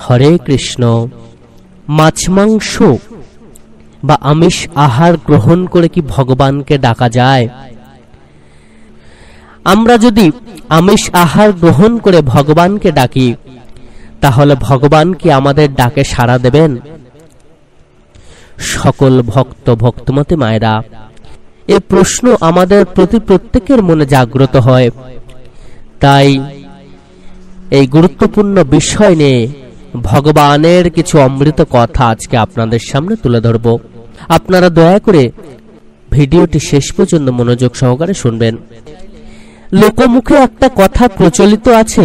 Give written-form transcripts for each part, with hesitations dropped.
হরে কৃষ্ণ। মাছ মাংস বা আমিষ আহার গ্রহণ করে কি ভগবানকে ডাকা যায়? আমরা যদি আমিষ আহার গ্রহণ করে ভগবানকে ডাকি, তাহলে ভগবান কি আমাদের ডাকে সাড়া দেবেন? সকল ভক্ত ভক্তমতী মায়েরা, এই প্রশ্ন আমাদের প্রত্যেকের মনে জাগ্রত হয়। তাই এই গুরুত্বপূর্ণ বিষয় নিয়ে ভগবানের কিছু অমৃত কথা আজকে আপনাদের সামনে তুলে ধরব। আপনারা দয়া করে ভিডিওটি শেষ পর্যন্ত মনোযোগ সহকারে শুনবেন। লোকমুখে একটা কথা প্রচলিত আছে,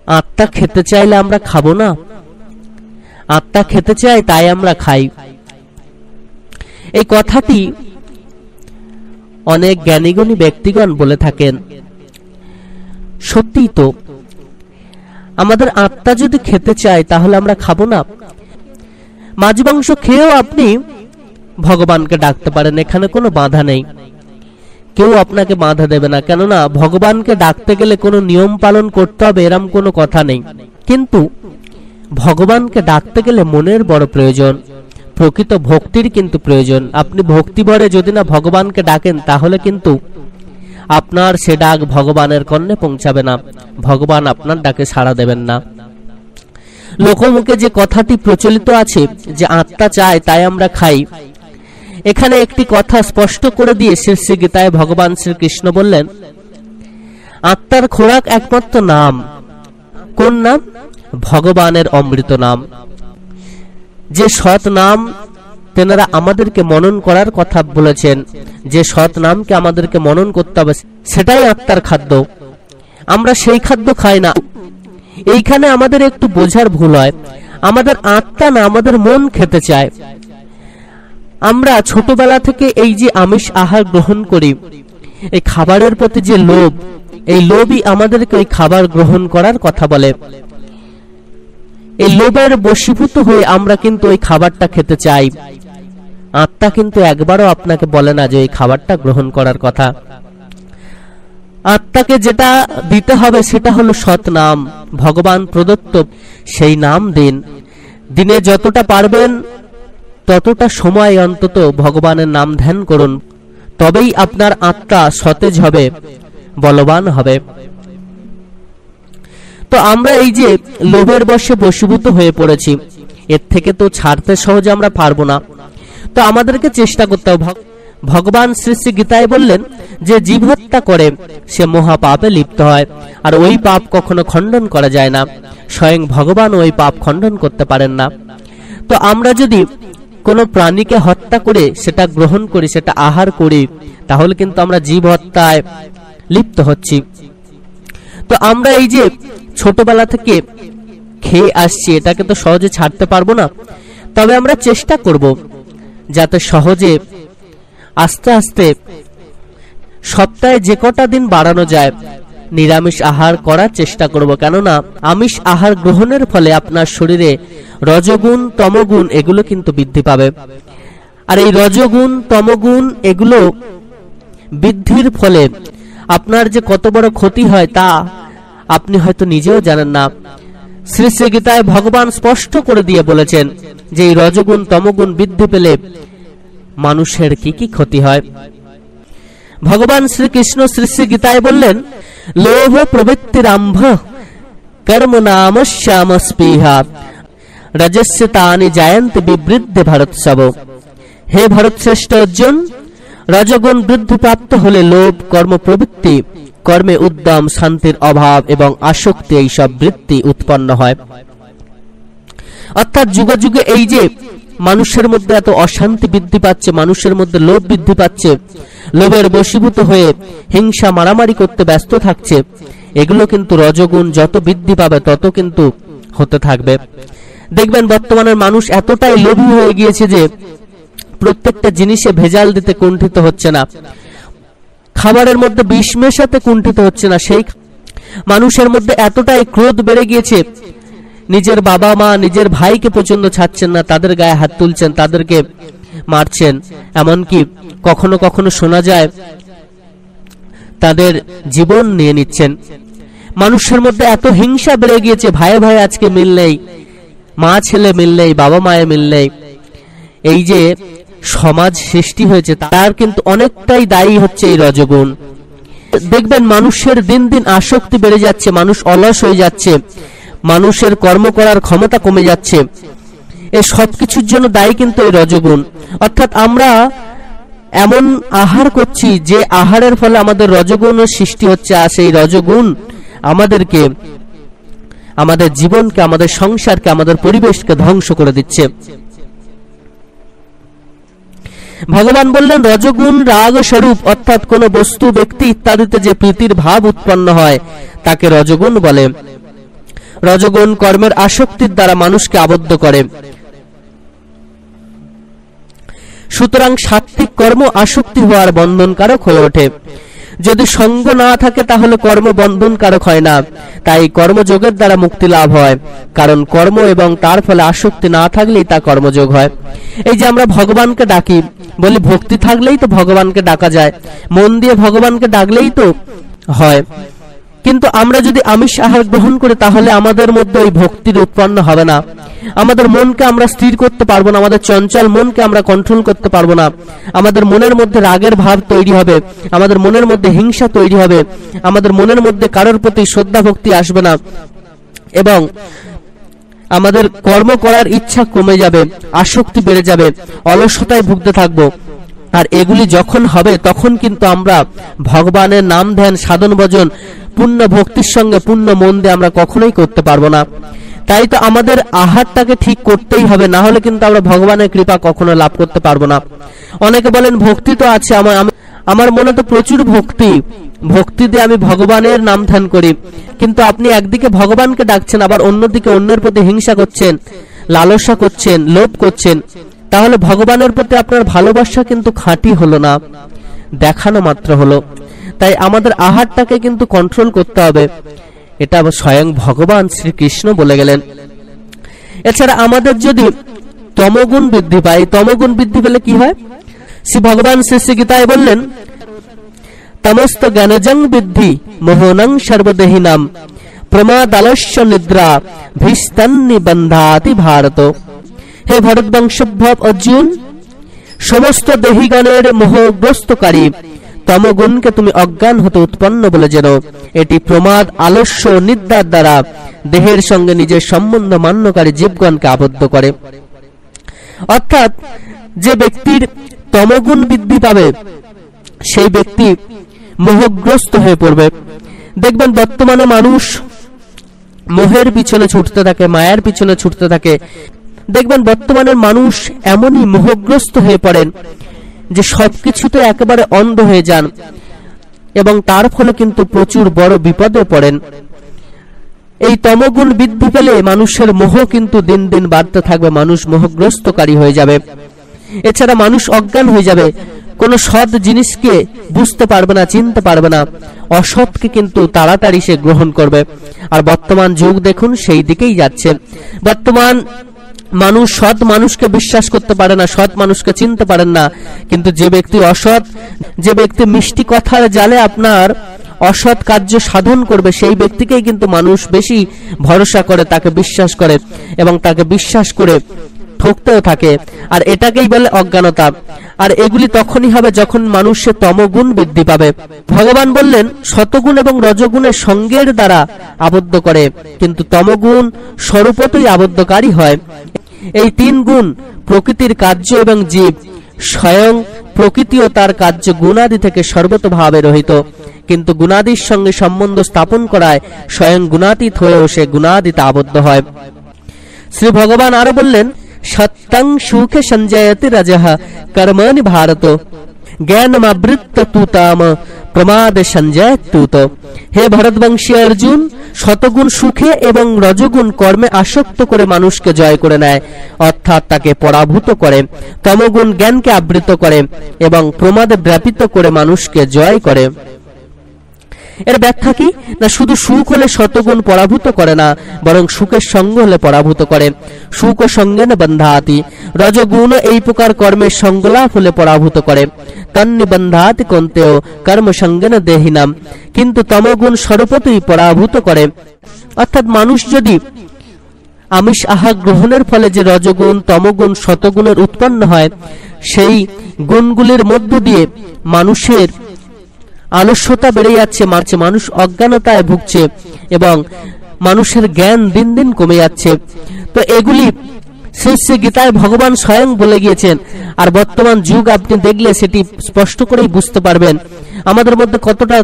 আত্মা খেতে চাইলে আমরা খাবো না, আত্মা খেতে চায় তাই আমরা খাই। এই কথাটি অনেক জ্ঞানীগুণী ব্যক্তিগণ বলে থাকেন। সত্যি তো, আমাদের আত্মা যদি খেতে চায় তাহলে আমরা খাবো না। মাছ মাংস খেয়েও আপনি ভগবানকে ডাকতে পারেন, এখানে কোনো বাধা নেই, কেউ আপনাকে বাধা দেবে না। কেননা ভগবানকে ডাকতে গেলে কোনো নিয়ম পালন করতে হবে এরম কোনো কথা নেই। কিন্তু ভগবানকে ডাকতে গেলে মনের বড় প্রয়োজন, প্রকৃত ভক্তির কিন্তু প্রয়োজন। আপনি ভক্তি ভরে যদি না ভগবানকে ডাকেন, তাহলে কিন্তু আপনার সে ডাক ভগবানের কর্ণে পৌঁছাবে না, ভগবান আপনার ডাকে সাড়া দেবেন না। লোকমুখে যে কথাটি প্রচলিত আছে যে আত্মা চায় তাই আমরা খাই, এখানে একটি কথা স্পষ্ট করে দিয়ে শ্রী গীতায় ভগবান শ্রীকৃষ্ণ বললেন, আত্মার খোরাক একমাত্র নাম। কোন নাম? ভগবানের অমৃত নাম। যে সৎ নাম তেনারা আমাদেরকে মনন করার কথা বলেছেন, যে সৎ নামকে আমাদেরকে মনন করতে হবে, সেটাই আত্মার খাদ্য। আমরা সেই খাদ্য খাই না। এইখানে আমাদের একটু বোঝার ভুল হয়। আমাদের আত্মা না, আমাদের মন খেতে চায়। আমরা ছোটবেলা থেকে এই যে আমিষ আহার গ্রহণ করি, এই খাবারের প্রতি যে লোভ, এই লোভই আমাদেরকে ওই খাবার গ্রহণ করার কথা বলে। এই লোভের বশীভূত হয়ে আমরা কিন্তু ওই খাবারটা খেতে চাই। আত্মা কিন্তু একবারও আপনাকে বলে না যে এই খাবারটা গ্রহণ করার কথা। আত্মাকে যেটা দিতে হবে সেটা হলো সৎ নাম, ভগবান প্রদত্ত সেই নাম দিন। দিনে যতটা পারবেন ততটা সময় অন্তত ভগবানের নাম ধ্যান করুন, তবেই আপনার আত্মা সতেজ হবে, বলবান হবে। তো আমরা এই যে লোভের বশে বশীভূত হয়ে পড়েছি, এর থেকে তো ছাড়তে সহজে আমরা পারবো না। তো আমাদেরকে চেষ্টা করতে হবে। ভগবান শ্রী গীতায় বললেন যে জীব হত্যা করে সে মহা পাপে লিপ্ত হয়, আর ওই পাপ কখনো খণ্ডন করা যায় না। স্বয়ং ভগবান ওই পাপ খণ্ডন করতে পারেন না। তো আমরা যদি কোনো প্রাণীকে হত্যা করে সেটা গ্রহণ করি, সেটা আহার করি, তাহলে কিন্তু আমরা জীব হত্যায় লিপ্ত হচ্ছি। তো আমরা এই যে ছোটবেলা থেকে খেয়ে আসছি, এটাকে তো সহজে ছাড়তে পারবো না। তবে আমরা চেষ্টা করব যাতে সহজে আস্তে আস্তে সপ্তাহে যে কটা দিন বাড়ানো যায় নিরামিষ আহার করার চেষ্টা করব। কেননা আমিষ আহার গ্রহণের ফলে আপনার শরীরে রজগুণ তমগুণ এগুলো কিন্তু বৃদ্ধি পাবে। আর এই রজগুণ তমগুণ এগুলো বৃদ্ধির ফলে আপনার যে কত বড় ক্ষতি হয় তা আপনি হয়তো নিজেও জানেন না। শ্রী শ্রী গীতায় ভগবান স্পষ্ট করে দিয়ে বলেছেন যে এই রজগুণ তমগুণ বৃদ্ধি পেলে মানুষের কি কি ক্ষতি হয়। ভগবান শ্রীকৃষ্ণ শ্রী শ্রী গীতায় বললেন, লোভ প্রবৃত্তিরাম্ভ কর্ম নাম শ্যাম স্পৃহা রজস্য তানি জায়ন্তি বিবৃদ্ধে ভারতসব। হে ভারত শ্রেষ্ঠ অর্জুন, রজগুণ বৃদ্ধি প্রাপ্ত হলে লোভ, কর্ম প্রবৃত্তি, কর্মে উদ্যম, শান্তির অভাব এবং আসক্তি এইসব বৃত্তি উৎপন্ন হয়। অর্থাৎ যুগে যুগে এই যে মানুষের মধ্যে এত অশান্তি বৃদ্ধি পাচ্ছে, মানুষের মধ্যে লোভ বৃদ্ধি পাচ্ছে, লোভের বশীভূত হয়ে হিংসা মারামারি করতে ব্যস্ত থাকছে, এগুলো কিন্তু রজগুণ যত বৃদ্ধি পাবে তত কিন্তু হতে থাকবে। দেখবেন বর্তমানের মানুষ এতটাই লোভী হয়ে গিয়েছে যে প্রত্যেকটা জিনিসে ভেজাল দিতে কুণ্ঠিত হচ্ছে না, খাবারের মধ্যে বিষ মেশাতে কুণ্ঠিত হচ্ছে না। সেই মানুষের মধ্যে এতটাই ক্রোধ বেড়ে গিয়েছে, নিজের বাবা মা নিজের ভাইকে পর্যন্ত ছাড়ছেন না, তাদের গায়ে হাত তুলছেন, তাদেরকে মারছেন। এমনকি কখনো কখনো শোনা যায় তাদের জীবন নিয়ে নিচ্ছেন। মানুষের মধ্যে এত হিংসা বেড়ে গিয়েছে, ভাই ভাই আজকে মিল নেই, মা ছেলে মিল নেই, বাবা মায়ের মিল নেই। এই যে সমাজ সৃষ্টি হয়েছে তার কিন্তু অনেকটাই দায়ী হচ্ছে এই রজগুণ। দেখবেন মানুষের দিন দিন আসক্তি বেড়ে যাচ্ছে, মানুষ অলস হয়ে যাচ্ছে, মানুষের কর্ম করার ক্ষমতা কমে যাচ্ছে। এই সবকিছুর জন্য দায়ী কিন্তু এই রজগুণ। অর্থাৎ আমরা এমন আহার করছি যে আহারের ফলে আমাদের রজগুণের সৃষ্টি হচ্ছে, আর সেই রজগুণ আমাদেরকে, আমাদের জীবনকে, আমাদের সংসারকে, আমাদের পরিবেশকে ধ্বংস করে দিচ্ছে। ভগবান বললেন রজগুণ রাগ স্বরূপ, অর্থাৎ কোন বস্তু, ব্যক্তি ইত্যাদিতে যে প্রীতির ভাব উৎপন্ন হয় তাকে রজগুণ বলে। রজগুণ কর্মের আসক্তির দ্বারা মানুষকে আবদ্ধ করে। সুতরাং সাত্ত্বিক কর্ম আসক্তি হওয়ার বন্ধনকারক হয়ে ওঠে। যদি সঙ্গ না থাকে তাহলে কর্ম বন্ধনকারক হয় না। তাই কর্মযোগের দ্বারা মুক্তি লাভ হয়, কারণ কর্ম এবং তার ফলে আসক্তি না থাকলেই তা কর্মযোগ হয়। এই যে আমরা ভগবানকে ডাকি, বলি ভক্তি থাকলেই তো ভগবানকে ডাকা যায়, মন দিয়ে ভগবানকে ডাকলেই তো হয়। কিন্তু আমরা যদি আমিষ আহার গ্রহণ করি তাহলে আমাদের মধ্যে ওই ভক্তির উৎপন্ন হবে না। আমাদের মনকে আমরা স্থির করতে পারবো না, আমাদের চঞ্চল মনকে আমরা কন্ট্রোল করতে পারবো না। আমাদের মনের মধ্যে রাগের ভাব তৈরি হবে, আমাদের মনের মধ্যে হিংসা তৈরি হবে, আমাদের মনের মধ্যে কারোর প্রতি শ্রদ্ধা ভক্তি আসবে না, এবং আমাদের কর্ম করার ইচ্ছা কমে যাবে, আসক্তি বেড়ে যাবে, অলসতায় ভুগতে থাকবো। আর এগুলি যখন হবে তখন কিন্তু আমরা ভগবানের নাম ধ্যান সাধন ভজন পূর্ণ ভক্তির সঙ্গে পূর্ণ মন দিয়ে আমরা কখনোই করতে পারবো না। তাই তো আমাদের আহারটাকে ঠিক করতেই হবে, না হলে কিন্তু আমরা ভগবানের কৃপা কখনো লাভ করতে পারবো না। অনেকে বলেন ভক্তি তো আছে, আমার মনে তো প্রচুর ভক্তি, ভক্তি দিয়ে আমি ভগবানের নাম ধ্যান করি, কিন্তু আপনি একদিকে ভগবানকে ডাকছেন, আবার অন্যদিকে অন্যের প্রতি হিংসা করছেন, লালসা করছেন, লোভ করছেন, তাহলে ভগবানের প্রতি আপনার ভালোবাসা কিন্তু খাঁটি হলো না, দেখানো মাত্র হলো। তাই আমাদের আহারটাকে কিন্তু কন্ট্রোল করতে হবে, এটা স্বয়ং ভগবান শ্রীকৃষ্ণ বলে গেলেন। এছাড়া আমাদের যদি তমগুণ বৃদ্ধি পায়, তমগুণ বৃদ্ধি পেলে কি হয়? শ্রী ভগবান শ্রী গীতায় বললেন তমস্ত জ্ঞানজং বৃদ্ধি মোহনং সর্বদেহিনাম প্রমাদালস্য নিদ্রা ভিস্তন্নিবন্ধাতি ভারত। হে ভরতবংশোদ্ভব অর্জুন, সমস্ত দেহিগণের মোহগ্রস্তকারী তমগুণকে তুমি অজ্ঞান হতে উৎপন্ন বলে জেনো। এটি প্রমাদ, আলস্য, নিদ্রার দ্বারা দেহের সঙ্গে নিজের সম্বন্ধ মান্যকারী জীবগণকে আবদ্ধ করে। অর্থাৎ যে ব্যক্তির তমগুণ বৃদ্ধি পাবে সেই ব্যক্তি মোহগ্রস্ত হয়ে পড়বে। দেখবেন বর্তমানে মানুষ মোহের পিছনে ছুটতে থাকে, মায়ের পিছনে ছুটতে থাকে। দেখবেন বর্তমানের মানুষ এমনই মোহগ্রস্ত হয়ে পড়েন যে সবকিছুতে একেবারে অন্ধ হয়ে যান, এবং তার ফলে কিন্তু প্রচুর বড় বিপদে পড়েন। এই তমগুণ বৃদ্ধি পেলে মানুষের মোহ কিন্তু দিন দিন বাড়তে থাকবে, মানুষ মোহগ্রস্তকারী হয়ে যাবে। এছাড়া মানুষ অজ্ঞান হয়ে যাবে, কোনো সৎ জিনিসকে বুঝতে পারবে না, চিনতে পারবে না, অসৎকে কিন্তু তাড়াতাড়ি সে গ্রহণ করবে। আর বর্তমান যুগ দেখুন সেই দিকেই যাচ্ছে। বর্তমান মানুষ সৎ মানুষকে বিশ্বাস করতে পারে না, সৎ মানুষকে চিনতে পারেন না। কিন্তু যে ব্যক্তি অসৎ, যে ব্যক্তি মিষ্টি কথার জালে আপনার অসৎ কার্য সাধন করবে, সেই ব্যক্তিকেই কিন্তু মানুষ বেশি ভরসা করে, তাকে বিশ্বাস করে, এবং তাকে বিশ্বাস করে ঠকতেও থাকে। আর এটাকেই বলে অজ্ঞানতা। আর এগুলি তখনই হবে যখন মানুষের তমগুণ বৃদ্ধি পাবে। ভগবান বললেন শতগুণ এবং রজগুণের সঙ্গের দ্বারা আবদ্ধ করে, কিন্তু তমগুণ স্বরূপতই আবদ্ধকারী হয়। এই তিন গুণ প্রকৃতির কার্য এবং জীব, স্বয়ং প্রকৃতিও তার কার্য গুণাদি থেকে সর্বতভাবে রহিত, কিন্তু গুণাদির সঙ্গে সম্বন্ধ স্থাপন করায় স্বয়ং গুণাতীত হয়েও সে গুণাদিতে আবদ্ধ হয়। শ্রী ভগবান আরো বললেন সত্যং সুখে সঞ্জয়তি রজঃ কর্মণি ভারত জ্ঞানমাবৃত্ত তুতাম প্রমাদ সঞ্জয় তুত। হে ভরতবংশী অর্জুন, শতগুণ সুখে এবং রজগুণ কর্মে আসক্ত করে মানুষকে জয় করে নেয়, অর্থাৎ তাকে পরাভূত করে। তমগুণ জ্ঞানকে আবৃত করে এবং প্রমাদে ব্যাপিত করে মানুষকে জয় করে। এর ব্যাখ্যা কি না, শুধু সুখ হলে শতগুণ পরাভূত করে না, বরং সুখের সঙ্গ হলে পরাভূত করে। সুখ ও সঙ্গে না বন্ধাতি, রজগুণ এই প্রকার কর্মের সঙ্গলাভ হলে পরাভূত করে। তন্নিবন্ধাতি কন্তেও কর্ম সঙ্গে না দেহিনাম, কিন্তু তমগুণ স্বরূপতই পরাভূত করে। অর্থাৎ মানুষ যদি আমিষ আহার গ্রহণের ফলে যে রজগুণ তমগুণ শতগুণের উৎপন্ন হয়, সেই গুণগুলির মধ্য দিয়ে মানুষের আলস্যতা বেড়ে যাচ্ছে, মানুষ অজ্ঞানতায় ভুগছে এবং মানুষের জ্ঞান দিন দিন কমে যাচ্ছে। তো এগুলি শ্রী শ্রী গীতায় ভগবান স্বয়ং বলে গিয়েছেন। আর বর্তমান যুগ আপনি দেখলে সেটি স্পষ্ট করেই বুঝতে পারবেন আমাদের মধ্যে কতটা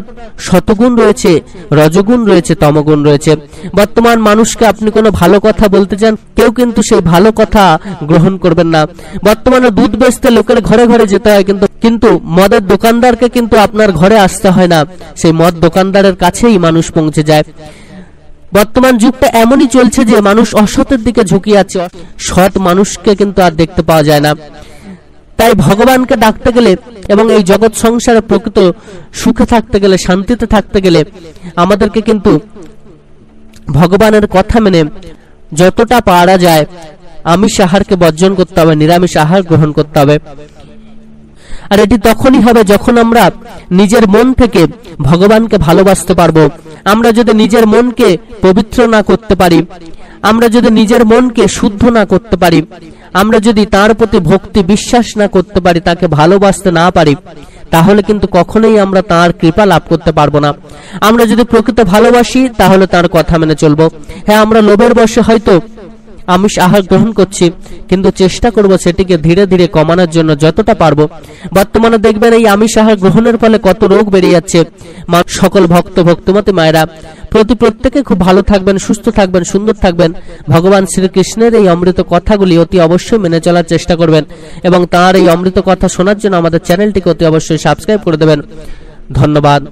শতগুণ রয়েছে, রজগুণ রয়েছে, তমগুণ রয়েছে। বর্তমান মানুষকে আপনি কোনো ভালো কথা বলতে চান, কেউ কিন্তু সেই ভালো কথা গ্রহণ করবেন না। বর্তমানে দুধ বেচতে লোকের ঘরে ঘরে যেতে হয়, কিন্তু মদের দোকানদারকে কিন্তু আপনার ঘরে আসতে হয় না, সেই মদ দোকানদারের কাছেই মানুষ পৌঁছে যায়। বর্তমান যুগটা এমনই চলছে যে মানুষ অসতের দিকে ঝুঁকিয়ে যাচ্ছে, সৎ মানুষকে কিন্তু আর দেখতে পাওয়া যায় না। তাই ভগবানকে ডাকতে গেলে এবং এই জগৎ সংসারে প্রকৃত সুখে থাকতে গেলে, শান্তিতে থাকতে গেলে আমাদেরকে কিন্তু ভগবানের কথা মেনে যতটা পারা যায় আমিষ আহারকে বর্জন করতে হবে, নিরামিষ আহার গ্রহণ করতে হবে। আর এটি তখনই হবে যখন আমরা নিজের মন থেকে ভগবানকে ভালোবাসতে পারবো। আমরা যদি নিজের মনকে পবিত্র না করতে পারি, আমরা যদি নিজের মনকে শুদ্ধ না করতে পারি, আমরা যদি তার প্রতি ভক্তি বিশ্বাস না করতে পারি, তাকে ভালোবাসতে না পারি, তাহলে কিন্তু কখনোই আমরা তার কৃপা লাভ করতে পারবো না। আমরা যদি প্রকৃত ভালোবাসি তাহলে তার কথা মেনে চলবো। হ্যাঁ, আমরা লোভের বশে হয়তো আমিষ আহার গ্রহণ করছি, কিন্তু চেষ্টা করব সেটিকে ধীরে ধীরে কমানোর জন্য যতটা পারবো। বর্তমানে দেখবেন এই আমিষ আহার গ্রহণের ফলে কত রোগ বেড়ে যাচ্ছে। সকল ভক্তমতী মায়েরা প্রত্যেকে খুব ভালো থাকবেন, সুস্থ থাকবেন, সুন্দর থাকবেন। ভগবান শ্রীকৃষ্ণের এই অমৃত কথাগুলি অতি অবশ্যই মেনে চলার চেষ্টা করবেন এবং তার এই অমৃত কথা শোনার জন্য আমাদের চ্যানেলটিকে অতি অবশ্যই সাবস্ক্রাইব করে দেবেন। ধন্যবাদ।